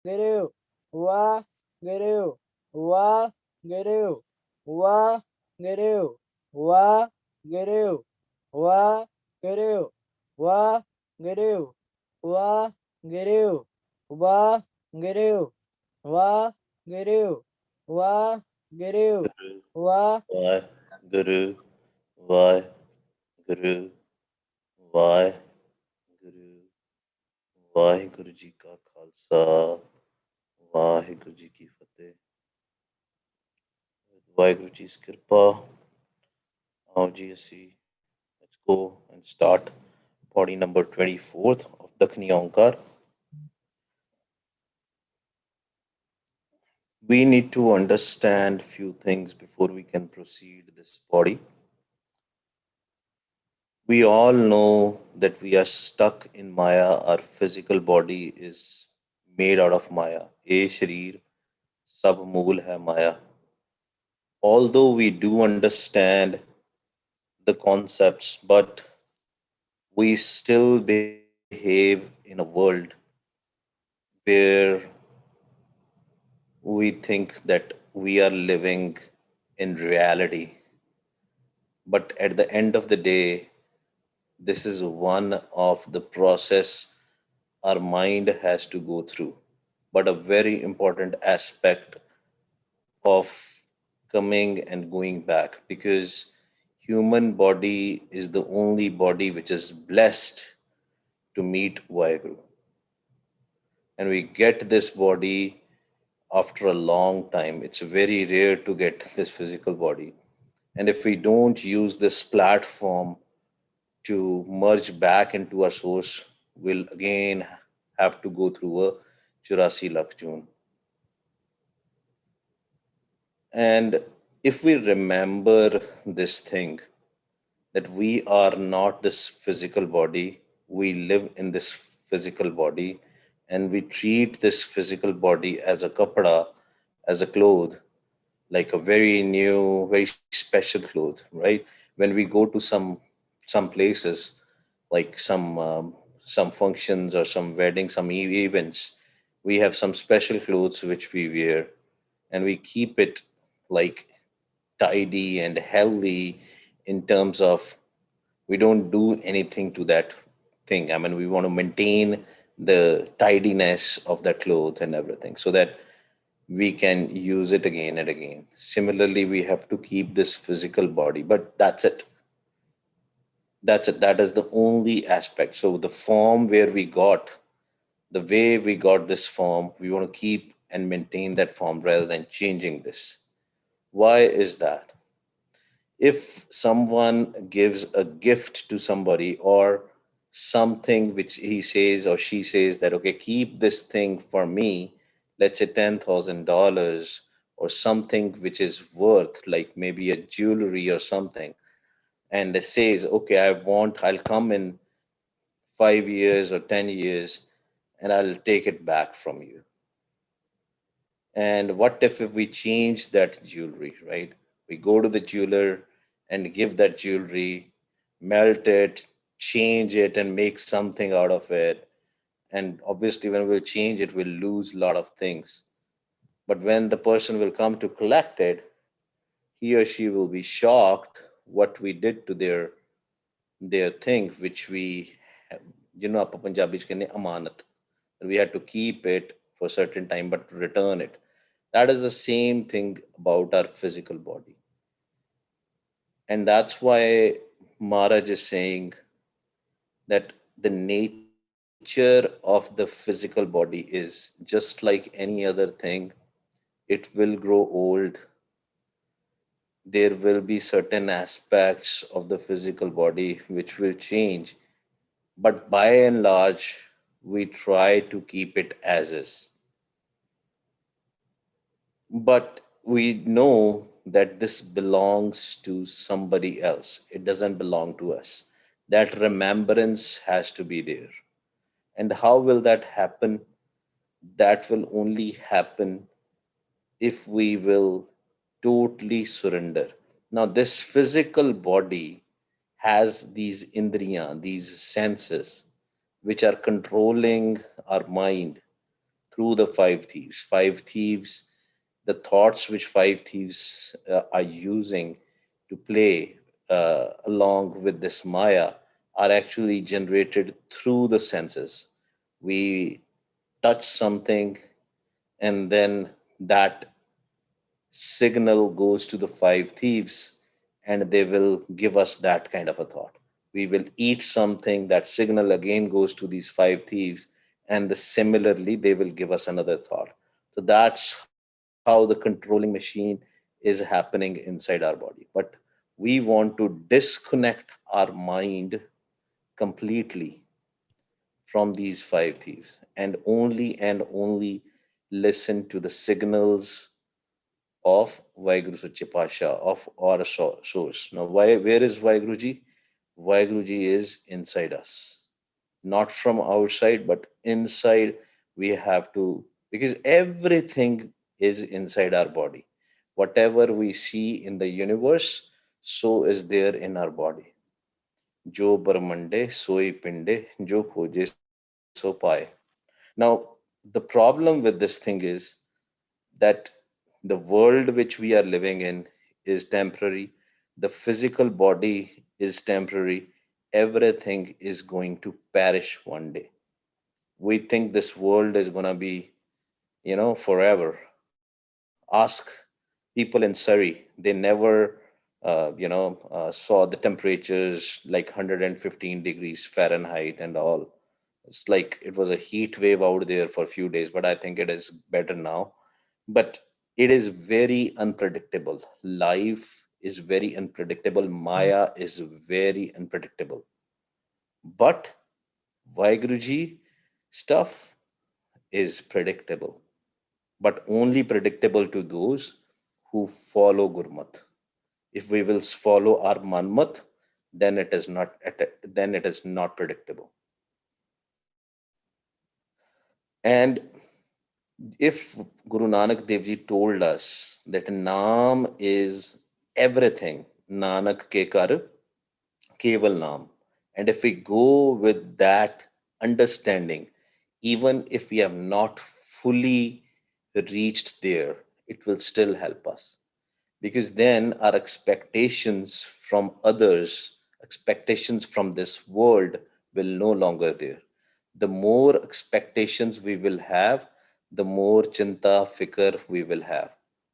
Guru, Wa, Guru, Wa, Guru, Wa, Guru, Wa, Guru, Wa, Guru, Wa, Guru, Wa, Guru, Wa, Guru, Wa, Guru, Wa, Guru, Guru, Wa. Why, Guru, Why, Guru, Why, Guru, Waheguru Ji Ka Khalsa, Waheguru Ji Ki Fateh. Waheguru Ji's Kirpa. Now, GSC, let's go and start body number 24th of Dakhni Onkar. We need to understand few things before we can proceed this body. We all know that we are stuck in Maya. Our physical body is made out of Maya. Ye Sharir Sab Mool Hai Maya. Although we do understand the concepts, but we still behave in a world where we think that we are living in reality. But at the end of the day, this is one of the process our mind has to go through. But a very important aspect of coming and going back, because human body is the only body which is blessed to meet Vaheguru. And we get this body after a long time. It's very rare to get this physical body. And if we don't use this platform to merge back into our source, we'll again have to go through a 84 lakh June. And if we remember this thing, that we are not this physical body, we live in this physical body, and we treat this physical body as a kapada, as a cloth, like a very new, very special cloth, right? When we go to some places, like some functions or some weddings, some events, we have some special clothes which we wear, and we keep it like tidy and healthy in terms of we don't do anything to that thing. I mean, we want to maintain the tidiness of that cloth and everything so that we can use it again and again. Similarly, we have to keep this physical body, but that's it. That's it. That is the only aspect. So the form where we got, the way we got this form, we want to keep and maintain that form rather than changing this. Why is that? If someone gives a gift to somebody or something which he says or she says that, okay, keep this thing for me, let's say $10,000 or something which is worth like maybe a jewelry or something, and it says, okay, I'll come in 5 years or 10 years and I'll take it back from you. And what if we change that jewelry, right? We go to the jeweler and give that jewelry, melt it, change it, and make something out of it. And obviously, when we'll change it, we'll lose a lot of things. But when the person will come to collect it, he or she will be shocked what we did to their thing, which we, ਆਪਾਂ ਪੰਜਾਬੀ ਚ ਕਹਿੰਦੇ ਅਮਾਨਤ. We had to keep it for a certain time, but to return it. That is the same thing about our physical body. And that's why Maharaj is saying that the nature of the physical body is just like any other thing. It will grow old. There will be certain aspects of the physical body which will change. But by and large, we try to keep it as is. But we know that this belongs to somebody else. It doesn't belong to us. That remembrance has to be there. And how will that happen? That will only happen if we will totally surrender. Now, this physical body has these indriya, these senses, which are controlling our mind through the five thieves. Five thieves, the thoughts which five thieves are using to play along with this Maya are actually generated through the senses. We touch something, and then that signal goes to the five thieves, and they will give us that kind of a thought. We will eat something, that signal again goes to these five thieves, and similarly they will give us another thought. So that's how the controlling machine is happening inside our body. But we want to disconnect our mind completely from these five thieves and only listen to the signals of Vaheguru Sache Pasha, of our source. Now, where is Vaheguru? Vaheguru is inside us, not from outside, but inside. We have to, because everything is inside our body. Whatever we see in the universe, so is there in our body. Jo Brahmande, soi pinde, jo khoje so paye. Now, the problem with this thing is that the world which we are living in is temporary, the physical body is temporary, everything is going to perish one day. We think this world is going to be, forever. Ask people in Surrey, they never saw the temperatures like 115 degrees Fahrenheit and all. It's like it was a heat wave out there for a few days, but I think it is better now. But it is very unpredictable. Life is very unpredictable. Maya is very unpredictable. But Vaiguruji stuff is predictable, but only predictable to those who follow Gurmat. If we will follow our Manmat, then it is not predictable. And if Guru Nanak Dev Ji told us that Naam is everything, Nanak ke kar Keval Naam. And if we go with that understanding, even if we have not fully reached there, it will still help us. Because then our expectations from others, expectations from this world will no longer there. The more expectations we will have, the more chinta, fikr we will have,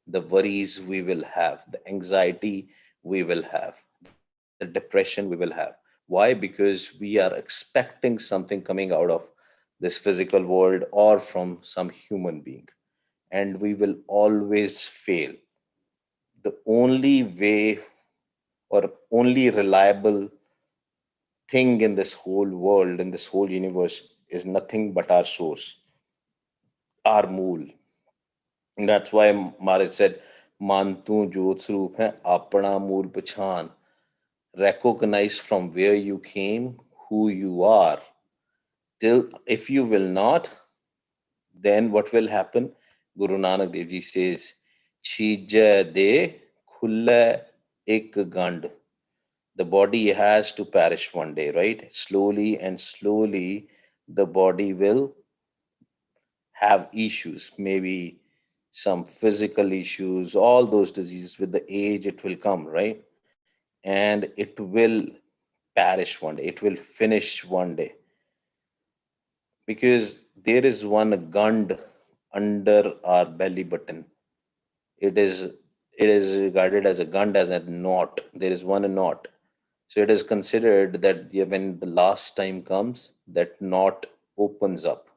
the worries we will have, the anxiety we will have, the depression we will have. Why? Because we are expecting something coming out of this physical world or from some human being, and we will always fail. The only way or only reliable thing in this whole world, in this whole universe, is nothing but our source, our mool. And that's why Maharaj said, Mantu Jot Swaroop hai, apna mool pachan. Recognize from where you came, who you are. Till if you will not, then what will happen? Guru Nanak Dev Ji says, Chija de khulla ek gand. The body has to perish one day, right? Slowly and slowly, the body will have issues, maybe some physical issues, all those diseases. With the age, it will come, right? And it will perish one day, it will finish one day, because there is one gund under our belly button. It is it is regarded as a gund, as a knot. There is one knot. So it is considered that when the last time comes, that knot opens up,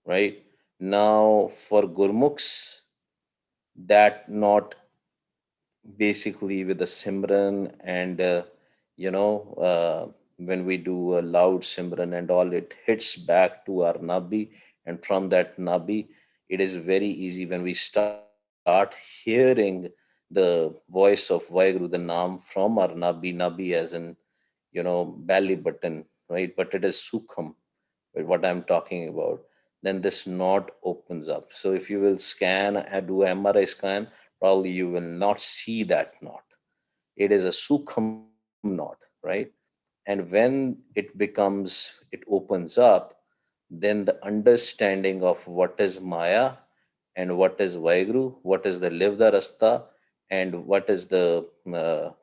right? Now, for Gurmukhs, that knot, basically with the Simran and, when we do a loud Simran and all, it hits back to our Nabi. And from that Nabi, it is very easy when we start hearing the voice of Vaheguru, the Naam, from our Nabi as in, belly button, right? But it is Sukham, what I'm talking about. Then this knot opens up. So if you will scan and do MRI scan, probably you will not see that knot. It is a Sukham knot, right? And when it opens up, then the understanding of what is Maya and what is Vaiguru, what is the live the Rasta, and what is the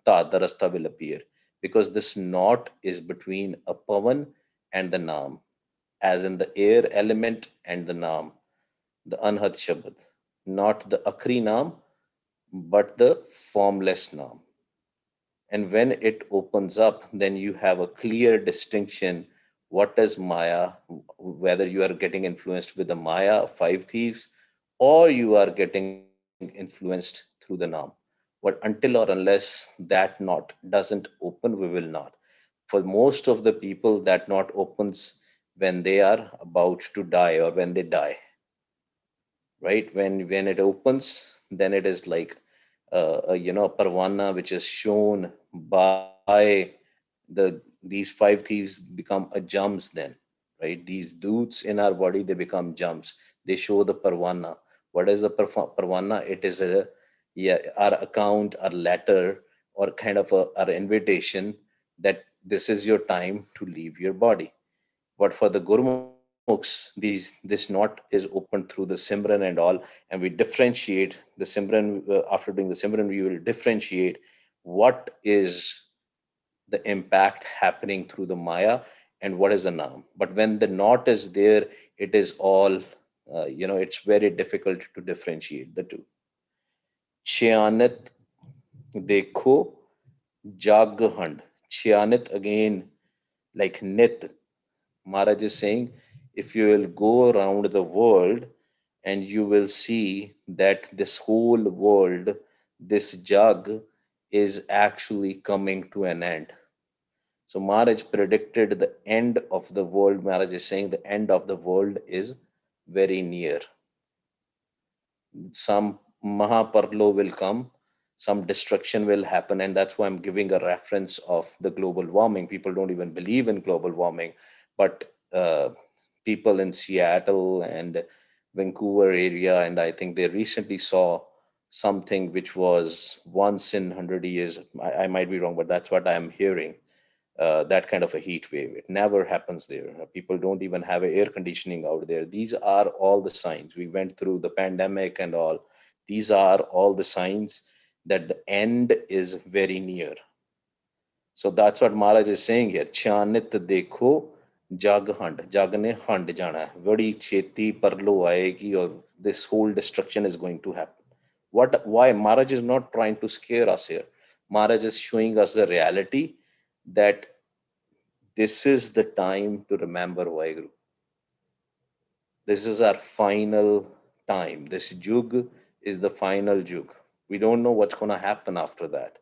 Ta, the Rasta will appear. Because this knot is between a Pavan and the Naam, as in the air element and the Naam, the Anhat Shabad, not the Akhri Naam, but the formless Naam. And when it opens up, then you have a clear distinction what is Maya, whether you are getting influenced with the Maya, five thieves, or you are getting influenced through the Naam. But until or unless that knot doesn't open, we will not. For most of the people, that knot opens when they are about to die or when they die, right? When it opens, then it is like a parwana which is shown by these five thieves become a jumps then, right? These doots in our body, they become jumps. They show the parwana. What is the parwana? It is a, yeah, our account, our letter, or kind of our invitation that this is your time to leave your body. But for the Gurmukhs, this knot is opened through the Simran and all, and we differentiate the Simran. After doing the Simran, we will differentiate what is the impact happening through the Maya and what is the Naam. But when the knot is there, it is all, it's very difficult to differentiate the two. Chyanit dekho jaghand. Chyanit again, like nit. Maharaj is saying, if you will go around the world and you will see that this whole world, this jug is actually coming to an end. So Maharaj predicted the end of the world. Maharaj is saying the end of the world is very near. Some Mahaparlo will come, some destruction will happen, and that's why I'm giving a reference of the global warming. People don't even believe in global warming, but people in Seattle and Vancouver area, and I think they recently saw something which was once in 100 years. I might be wrong, but that's what I'm hearing. That kind of a heat wave. It never happens there. People don't even have air conditioning out there. These are all the signs. We went through the pandemic and all. These are all the signs that the end is very near. So that's what Maharaj is saying here. Chanit dekho jag hund. Jag ne hund jana hai. Very cheti parlo aayegi or this whole destruction is going to happen. Why? Maharaj is not trying to scare us here. Maharaj is showing us the reality that this is the time to remember Vaheguru. This is our final time. This Jug is the final Jug. We don't know what's going to happen after that.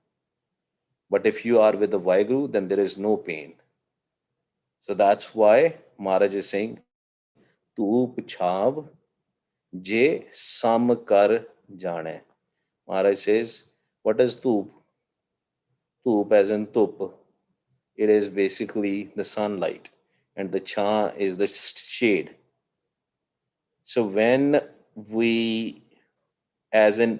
But if you are with the Vaheguru, then there is no pain. So that's why Maharaj is saying, Toop chhav je sam kar jane. Maharaj says, what is Toop? Toop as in Tup. It is basically the sunlight, and the Cha is the shade. So when we, as in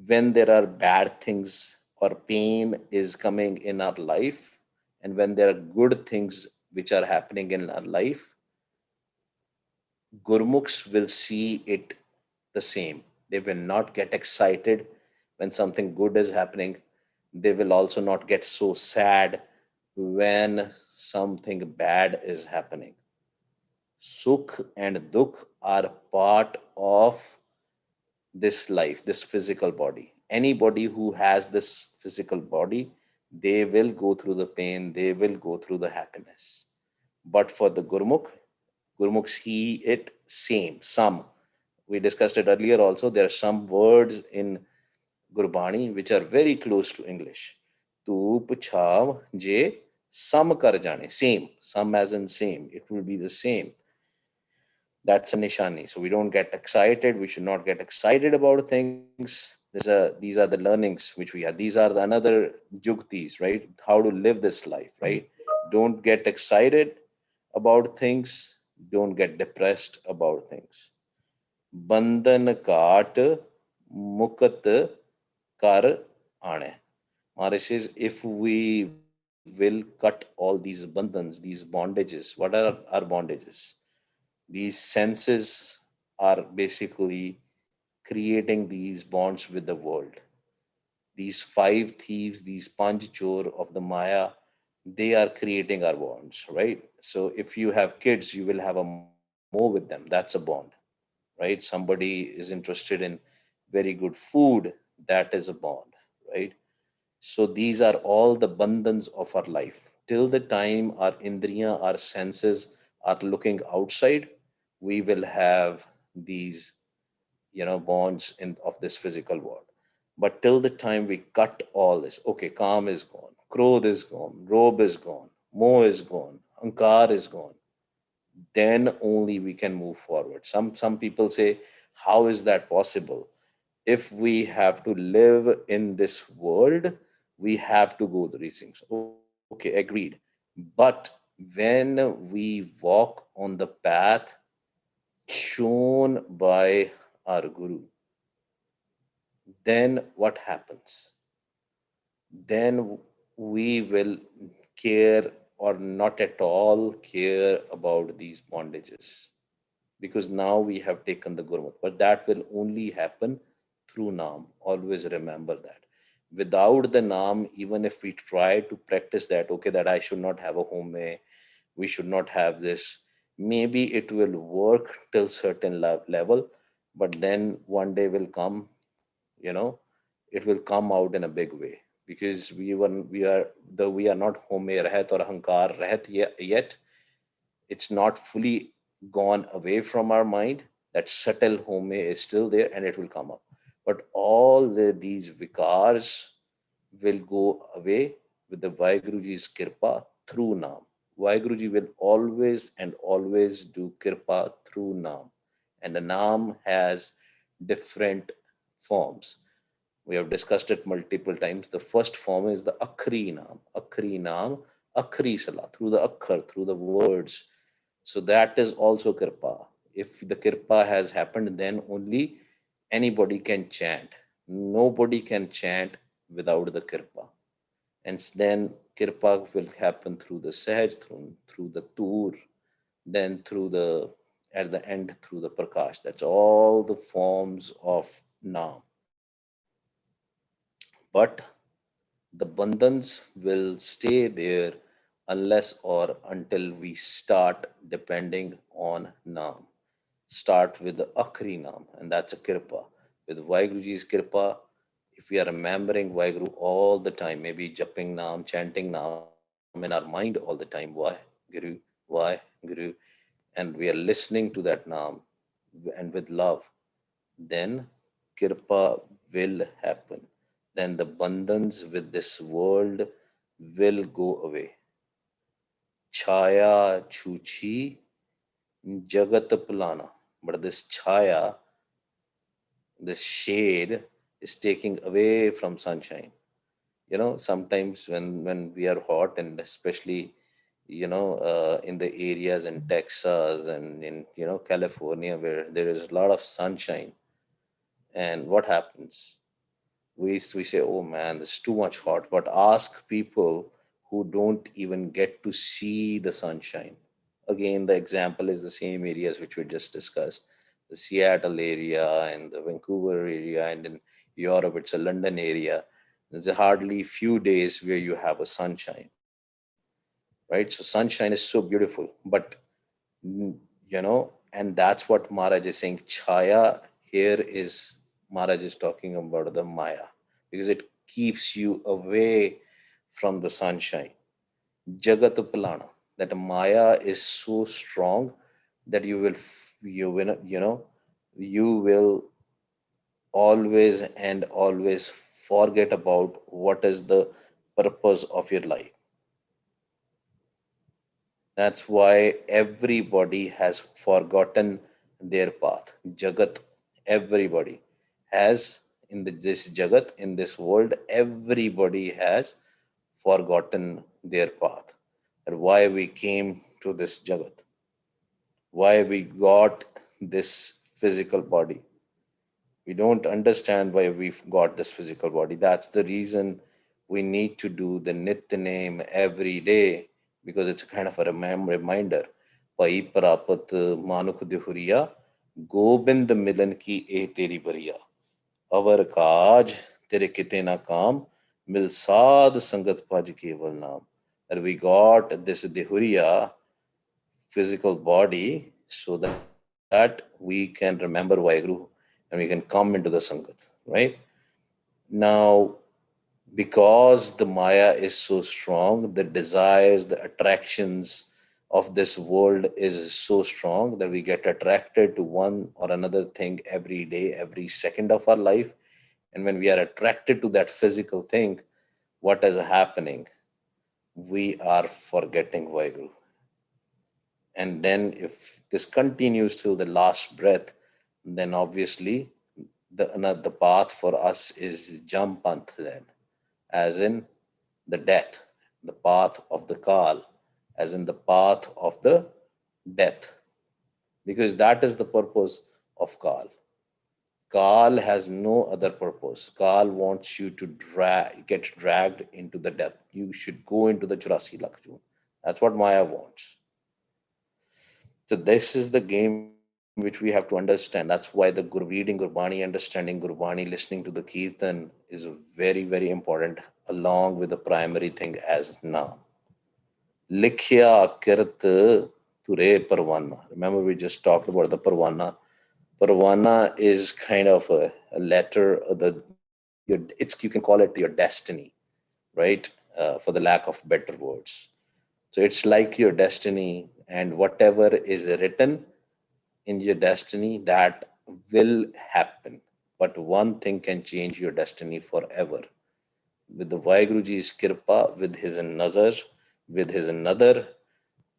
when there are bad things or pain is coming in our life, and when there are good things which are happening in our life, Gurmukhs will see it the same. They will not get excited when something good is happening. They will also not get so sad when something bad is happening. Sukh and Dukh are part of this life, this physical body. Anybody who has this physical body, they will go through the pain, they will go through the happiness. But for the Gurmukh see it same, some. We discussed it earlier also. There are some words in Gurbani which are very close to English. Toop, chhav, je, sam kar jane. Same, some as in same. It will be the same. That's a nishani. So we don't get excited. We should not get excited about things. These are the learnings which we have. These are the another juktis, right? How to live this life, right? Don't get excited about things. Don't get depressed about things. Bandhan kaat mukat kar aane. Maharaj says, if we will cut all these bandhans, these bondages, what are our bondages? These senses are basically creating these bonds with the world. These five thieves, these panch chor of the Maya, they are creating our bonds, right? So if you have kids, you will have a more with them. That's a bond, right? Somebody is interested in very good food, that is a bond, right? So these are all the bandhans of our life. Till the time our indriya, our senses are looking outside, we will have these, bonds in of this physical world. But till the time we cut all this, okay, calm is gone, krodh is gone, robe is gone, moh is gone, ankar is gone, then only we can move forward. Some people say, how is that possible? If we have to live in this world, we have to go through these things. Okay, agreed. But when we walk on the path shown by our guru, then what happens? Then we will care or not at all care about these bondages, because now we have taken the Gurmat. But that will only happen through Naam. Always remember that. Without the Naam, even if we try to practice that, okay, that I should not have a home, we should not have this, maybe it will work till certain level, but then one day will come, you know, it will come out in a big way, because we are not home rahat or ahankar rahat yet. It's not fully gone away from our mind. That subtle home is still there and it will come up. But all these vikars will go away with the Vaheguruji's kirpa through Naam. Vaheguruji will always and always do kirpa through Naam. And the Naam has different forms. We have discussed it multiple times. The first form is the Akhri Naam, Akhri Salah, through the Akhar, through the words. So that is also Kirpa. If the Kirpa has happened, then only anybody can chant. Nobody can chant without the Kirpa. And then Kirpa will happen through the Sahaj, through the Tur, then through the, at the end, through the Prakash. That's all the forms of Naam. But the bandhans will stay there unless or until we start depending on Naam. Start with the Akhri Naam, and that's a Kirpa. With Vaheguruji's Kirpa, if we are remembering Vaheguru all the time, maybe japping Naam, chanting Naam in our mind all the time, Vaheguru, Vaheguru, and we are listening to that Naam and with love, then Kirpa will happen. Then the bandhans with this world will go away. Chaya chuchi jagat plana. But this chaya, this shade, is taking away from sunshine. Sometimes when we are hot, and especially in the areas in Texas and in California, where there is a lot of sunshine, and what happens, we say, oh man, this is too much hot. But ask people who don't even get to see the sunshine. Again, the example is the same areas which we just discussed, the Seattle area and the Vancouver area, and in Europe it's a London area. There's hardly few days where you have a sunshine, right? So sunshine is so beautiful, but and that's what Maharaj is saying. Chaya here is, Maharaj is talking about the Maya, because it keeps you away from the sunshine. Jagatupalana, that Maya is so strong that you will always and always forget about what is the purpose of your life. That's why everybody has forgotten their path. Jagat, everybody has this Jagat, in this world, everybody has forgotten their path. And why we came to this Jagat, why we got this physical body. We don't understand why we've got this physical body. That's the reason we need to do the Nitya name every day, because it's a kind of a reminder. ਭਾਈ ਪ੍ਰਾਪਤ ਮਾਨੁਖ ਦਿਹੁਰੀਆ ਗੋਬਿੰਦ ਮਿਲਨ ਕੀ ਇਹ ਤੇਰੀ ਬਰੀਆ ਅਵਰ ਕਾਜ ਤੇਰੇ ਕਿਤੇ ਨਾ ਕਾਮ ਮਿਲ ਸਾਧ ਸੰਗਤ ਭਜ ਕੇਵਲ ਨਾਮ that we got this dihuria physical body so that we can remember Vaheguru and we can come into the Sangat, right? Now, because the Maya is so strong, the desires, the attractions of this world is so strong that we get attracted to one or another thing every day, every second of our life. And when we are attracted to that physical thing, what is happening? We are forgetting Vaheguru. And then if this continues till the last breath, then obviously the path for us is jampanth then, as in the death, the path of the kal, as in the path of the death, because that is the purpose of kal. Kal has no other purpose. Kal wants you to get dragged into the death. You should go into the 84 lakh June. That's what Maya wants. So this is the game which we have to understand. That's why the reading Gurbani, understanding Gurbani, listening to the Kirtan is very, very important, along with the primary thing as Naam. Likhya kirt ture parwana. Remember, we just talked about the parwana. Parwana is kind of a letter. You can call it your destiny, right? For the lack of better words. So it's like your destiny, and whatever is written in your destiny, that will happen. But one thing can change your destiny forever. With the Vaheguruji's kirpa, with his nazar, with his nadar,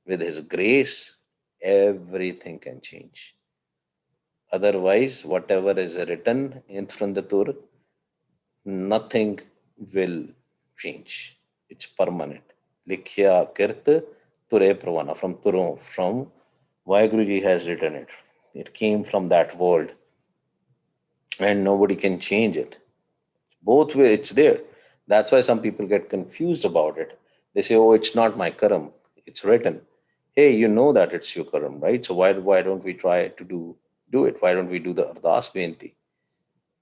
with his grace, everything can change. Otherwise, whatever is written in Thrandatur, nothing will change. It's permanent. Likhya kirt ture pravana, from Turo, from Vaheguruji has written it. It came from that world, and nobody can change it. Both way, it's there. That's why some people get confused about it. They say, "Oh, it's not my karam. It's written." Hey, you know that it's your karam, right? So why don't we try to do it? Why don't we do the ardas benti?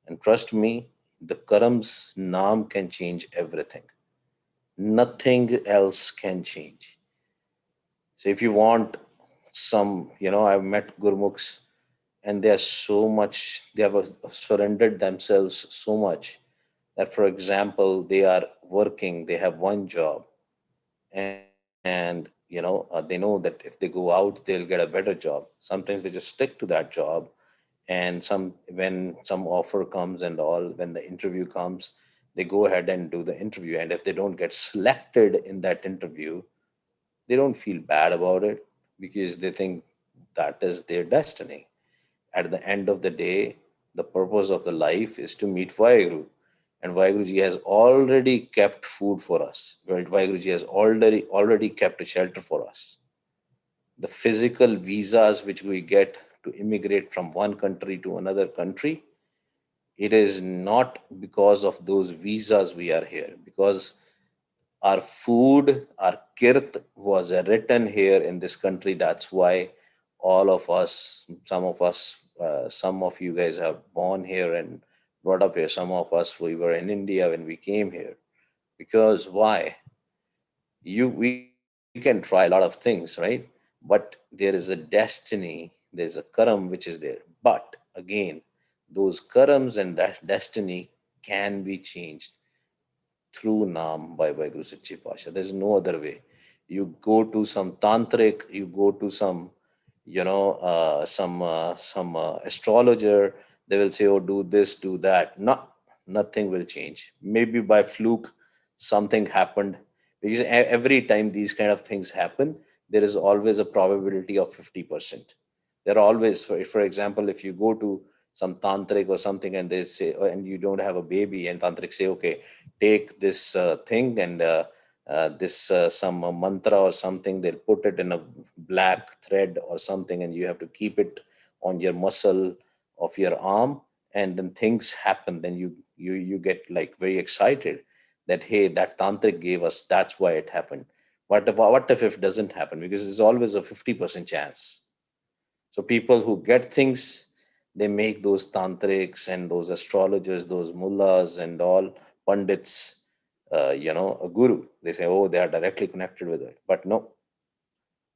And trust me, the karam's naam can change everything. Nothing else can change. So if you want some, I've met Gurmukhs, and they are so much, they have surrendered themselves so much that, for example, they are working, they have one job, and they know that if they go out, they'll get a better job. Sometimes they just stick to that job, and when some offer comes and all, when the interview comes, they go ahead and do the interview, and if they don't get selected in that interview, they don't feel bad about it, because they think that is their destiny. At the end of the day, the purpose of the life is to meet Vaheguru. And Vaheguruji has already kept food for us. Vaheguruji has already kept a shelter for us. The physical visas which we get to immigrate from one country to another country, it is not because of those visas we are here, because our food, our kirt was written here in this country. That's why all of us, some of you guys are born here and brought up here. Some of us, we were in India when we came here. Because why? We can try a lot of things, right? But there is a destiny, there's a karam which is there. But again, those karams and that destiny can be changed through Naam by Guru Sachi Pasha. There's no other way. You go to some tantric, you go to some, some astrologer. They will say, "Oh, do this, do that." Nothing will change. Maybe by fluke, something happened, because every time these kind of things happen, there is always a probability of 50%. There are always, for example, if you go to some tantric or something, and they say, and you don't have a baby, and tantric say, "Okay, take this thing, and this some mantra or something, they'll put it in a black thread or something, and you have to keep it on your muscle of your arm, and then things happen." Then you get like very excited that, hey, that tantric gave us, that's why it happened. What if it doesn't happen? Because it's always a 50% chance. So people who get things, they make those tantrics and those astrologers, those mullahs and all pundits, a guru. They say, oh, they are directly connected with it. But no,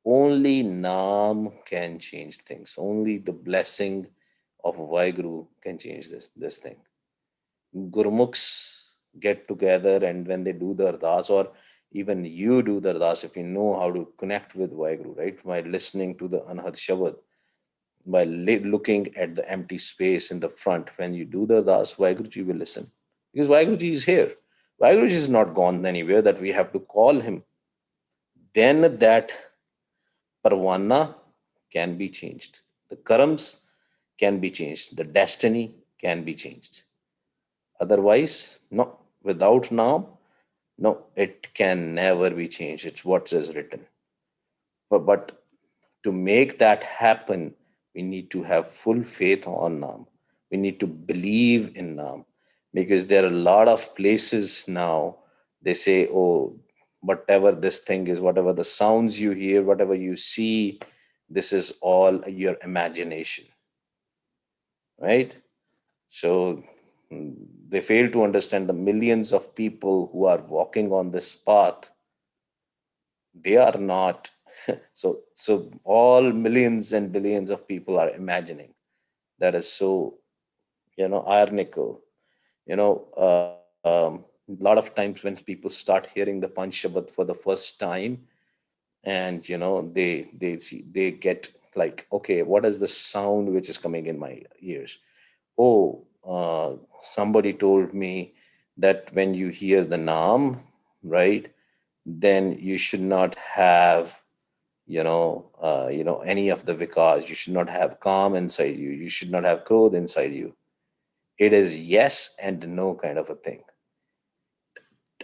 only Naam can change things. Only the blessing of Vaheguru can change this thing. Gurmukhs get together, and when they do the ardas, or even you do the ardas, if you know how to connect with Vaheguru, right? By listening to the Anhad Shabad, by looking at the empty space in the front, when you do the ardas, Vaheguruji will listen. Because Vaheguruji is here. Vaheguruji is not gone anywhere that we have to call him. Then that parwana can be changed. The karams can be changed. The destiny can be changed. Otherwise, no. Without now, no, it can never be changed. It's what is written. But to make that happen, we need to have full faith on Nam. We need to believe in Nam. Because there are a lot of places now, they say, oh, whatever this thing is, whatever the sounds you hear, whatever you see, this is all your imagination, right? So mm, they fail to understand the millions of people who are walking on this path. They are not. So all millions and billions of people are imagining. That is so, ironical. A lot of times when people start hearing the Panch Shabad for the first time, and they get like, okay, what is the sound which is coming in my ears? Oh, somebody told me that when you hear the Naam, right, then you should not have, any of the vikas. You should not have calm inside you. You should not have krodh inside you. It is yes and no kind of a thing.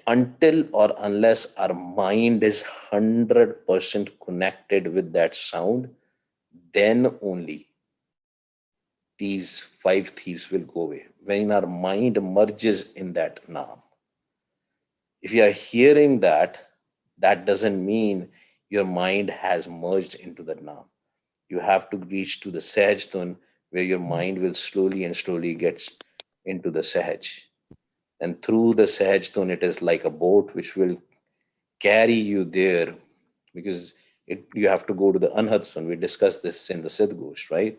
Until or unless our mind is 100% connected with that sound, then only these five thieves will go away. When our mind merges in that Naam. If you are hearing that, that doesn't mean your mind has merged into the Naam. You have to reach to the Sahaj Tun, where your mind will slowly and slowly gets into the Sahaj. And through the Sahaj Tun, it is like a boat which will carry you there, because you have to go to the Anhad Sun. We discussed this in the Siddh right?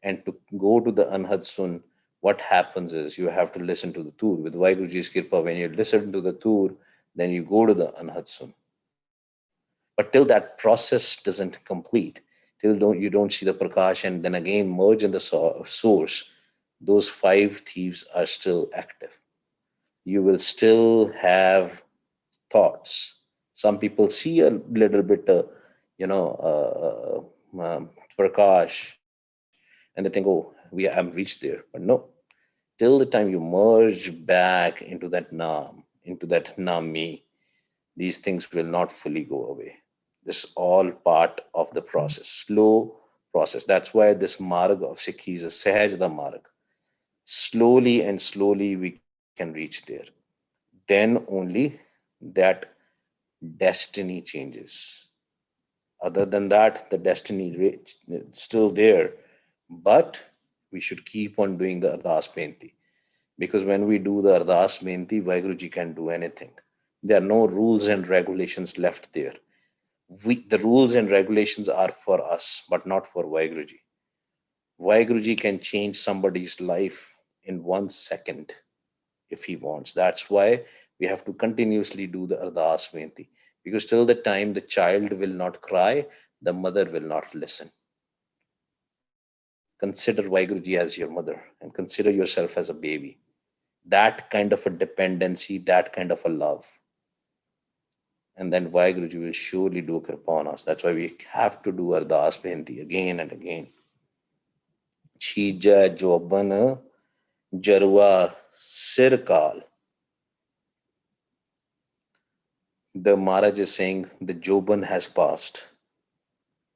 And to go to the Anhad Sun, what happens is you have to listen to the Tur. With Vaiguruji's Kirpa, when you listen to the Tur, then you go to the Anhad Sun. But till that process doesn't complete, till you don't see the Prakash and then again merge in the source, those five thieves are still active. You will still have thoughts. Some people see a little bit, Prakash, and they think, oh, I'm reached there. But no, till the time you merge back into that Nam, into that Nami, these things will not fully go away. This is all part of the process, slow process. That's why this marg of Sikhi is a Sahajda marg. Slowly and slowly we can reach there. Then only that destiny changes. Other than that, the destiny still there, but we should keep on doing the Ardas Benti. Because when we do the Ardas Benti, Vaiguruji can do anything. There are no rules and regulations left there. The rules and regulations are for us, but not for Vaiguruji. Vaiguruji can change somebody's life in 1 second if he wants. That's why we have to continuously do the Ardas Benti. Because till the time the child will not cry, the mother will not listen. Consider Vaiguruji as your mother and consider yourself as a baby. That kind of a dependency, that kind of a love. And then Vaiguruji will surely do kripa on us. That's why we have to do Ardas Benti again and again. Chija Joban Jarwa Sirkal. The Maharaj is saying the Joban has passed.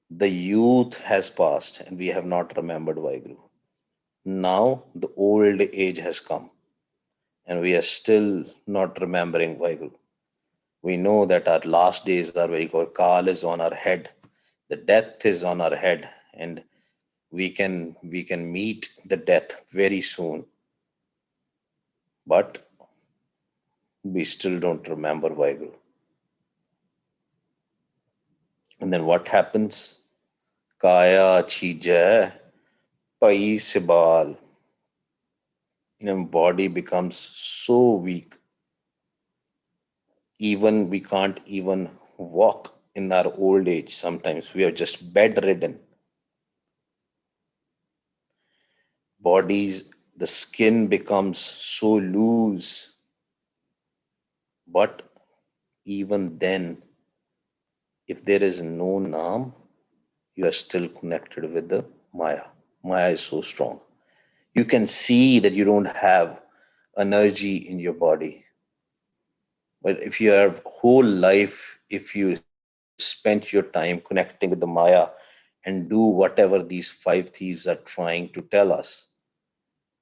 The youth has passed and we have not remembered Vaheguru. Now the old age has come and we are still not remembering Vaheguru. We know that our last days are very good. Kal is on our head, the death is on our head, and we can meet the death very soon. But we still don't remember Vaheguru. And then what happens? Kaya chija pai sibal. And body becomes so weak, even we can't even walk in our old age. Sometimes we are just bedridden. Bodies, the skin becomes so loose. But even then, if there is no Naam, you are still connected with the Maya. Maya is so strong. You can see that you don't have energy in your body. But if your whole life, if you spent your time connecting with the Maya and do whatever these five thieves are trying to tell us,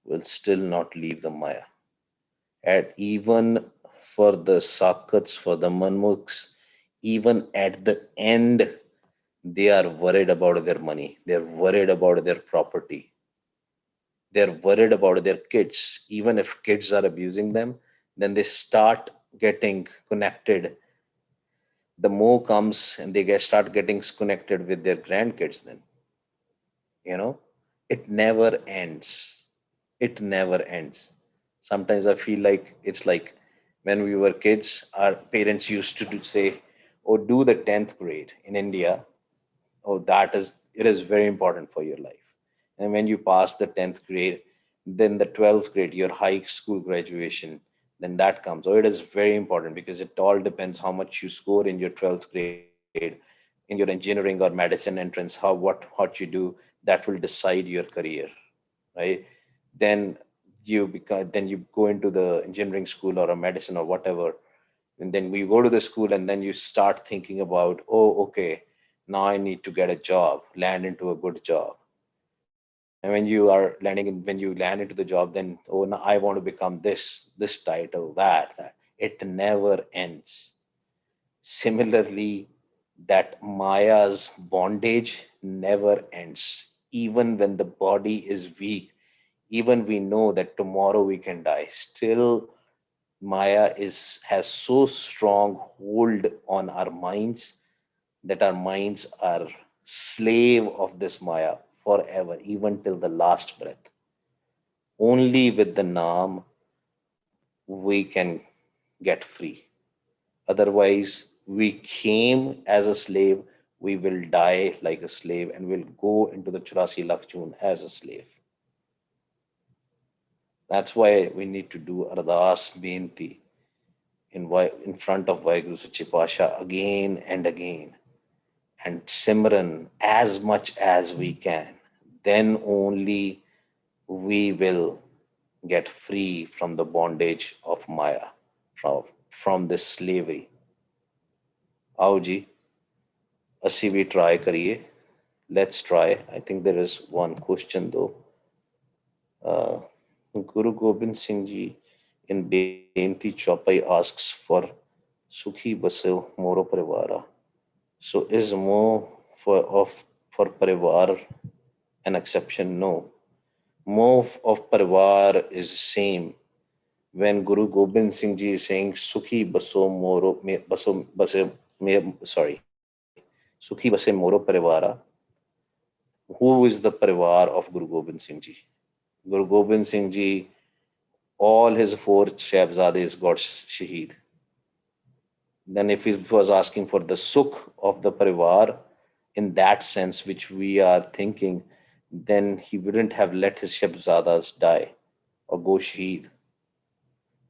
will still not leave the Maya. And even for the Sakats, for the Manmukhs, even at the end, they are worried about their money. They're worried about their property. They're worried about their kids. Even if kids are abusing them, then they start getting connected. The more comes and they start getting connected with their grandkids. Then you know, it never ends. It never ends. Sometimes I feel like it's like when we were kids, our parents used to say, "Oh, do the 10th grade in India. Oh, that is, it is very important for your life. And when you pass the 10th grade, then the 12th grade, your high school graduation, then that comes. Oh, it is very important because it all depends how much you score in your 12th grade, in your engineering or medicine entrance, what you do, that will decide your career, right? Then then you go into the engineering school or a medicine or whatever, and then we go to the school and then you start thinking about, oh, okay, now I need to get a job, land into a good job. And when you land into the job, then, oh, now I want to become this title, that. It never ends. Similarly, that Maya's bondage never ends. Even when the body is weak, even we know that tomorrow we can die, still Maya has so strong hold on our minds that our minds are slave of this Maya forever, even till the last breath. Only with the Naam we can get free. Otherwise, we came as a slave, we will die like a slave, and we'll go into the Churasi Lakchun as a slave. That's why we need to do Ardas Benti in front of Vaheguru Sache Pasha again and again, and Simran as much as we can. Then only we will get free from the bondage of Maya, from this slavery. Aao ji, ਅਸੀਂ ਵੀ try ਕਰੀਏ. Let's try. I think there is one question though. Guru Gobind Singh Ji in Benti Chopai asks for Sukhi Basil Moro Parivara. So is Mo for Parivar an exception? No. Mo of Parivar is same. When Guru Gobind Singh Ji is saying Sukhi Baso Moro Baso Base sorry, Sukhi Base Moro Parivara, who is the Parivar of Guru Gobind Singh Ji? Guru Gobind Singh Ji, all his four Shahzades got shaheed. Then if he was asking for the Sukh of the Parivar, in that sense which we are thinking, then he wouldn't have let his Shahzadas die or go shaheed.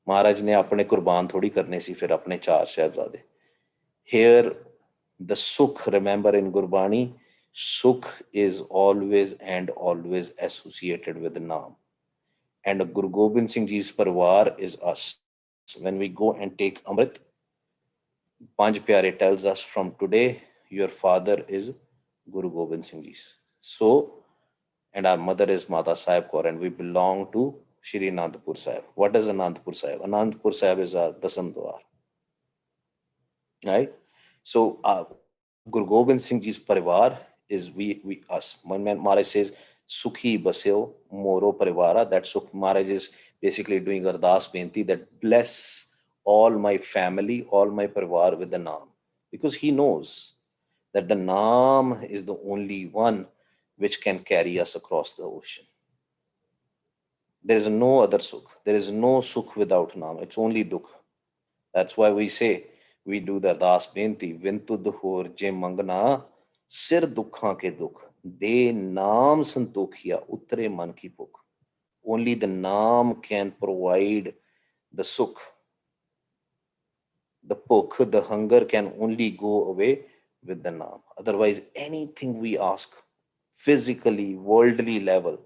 महाराज ने अपने कुर्बान थोड़ी करने सी फिर अपने चार शहजादे. Here the Sukh, remember in Gurbani, Sukh is always and always associated with the Naam. And Guru Gobind Singh Ji's Parwar is us. When we go and take Amrit, Panj Pyare tells us, from today your father is Guru Gobind Singh Ji. So, and our mother is Mata Sahib Kaur, and we belong to Shri Anandpur Sahib. What is Anandpur Sahib? Anandpur Sahib is our Dasam Dwar. right? So Guru Gobind Singh Ji's parivar is we us. When Maharaj says Sukhi Baseo Moro Parivara, that Sukh Maharaj is basically doing Ardas Benti that bless all my family, all my parivar with the Naam. Because he knows that the Naam is the only one which can carry us across the ocean. There is no other Sukh. There is no Sukh without Naam. It's only Dukh. That's why we say we do the Das Benti, Vintu Duhur Je Mangna, Sir Dukha ke Dukh, De Naam Santokhiya, Utre Man ki Pukh. Only the Naam can provide the Sukh, the Pukh, the hunger can only go away with the Naam. Otherwise, anything we ask, physically, worldly level,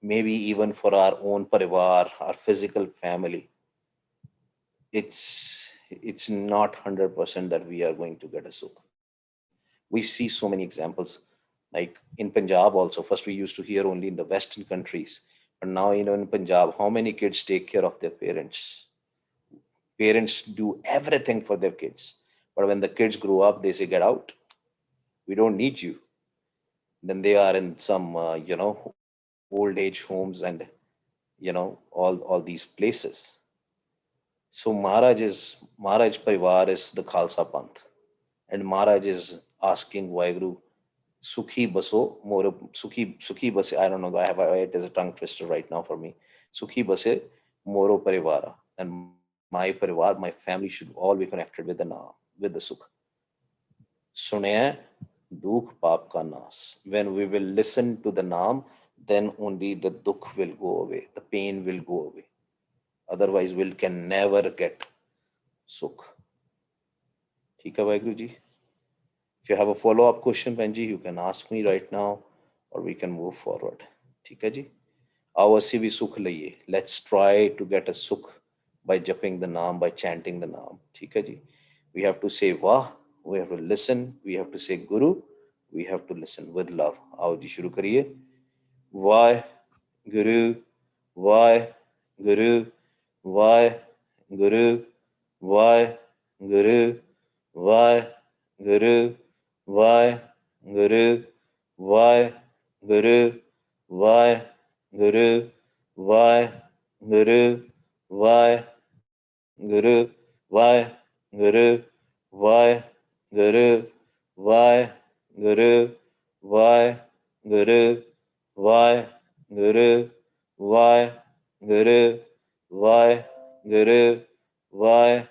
maybe even for our own parivar, our physical family, it's not 100% that we are going to get a sukh. We see so many examples, like in Punjab also. First we used to hear only in the Western countries, but now in Punjab, how many kids take care of their parents? Parents do everything for their kids, but when the kids grow up, they say, "Get out. We don't need you." Then they are in some old age homes and all these places. So Maharaj Parivar is the Khalsa Panth. And Maharaj is asking Vaiguru, Sukhi Baso, more Sukhi Base. I don't know, it is a tongue twister right now for me. Sukhi Base, Moro Parivara. And my Parivar, my family should all be connected with the Naam, with the Sukh. Sunaya Dukh Paap Ka Nas. When we will listen to the Naam, then only the Dukh will go away, the pain will go away. Otherwise, we can never get Sukh. ठीक है Waheguru ji. If you have a follow-up question, Benji, you can ask me right now, or we can move forward. ठीक है जी. आओ ਅਸੀਂ ਵੀ ਸੁਖ ਲਈਏ. Let's try to get a sukh by japing the naam, by chanting the naam. ठीक है जी. We have to say Vah, we have to listen, we have to say Guru, we have to listen with love. आओ जी शुरू करिए. Why Guru, why Guru, why Guru, why Guru, why Guru, why Guru, why Guru, why Guru, why Guru, why Guru, why Guru, why Guru, why Guru, why Guru, why Guru, why Guru, why Guru, why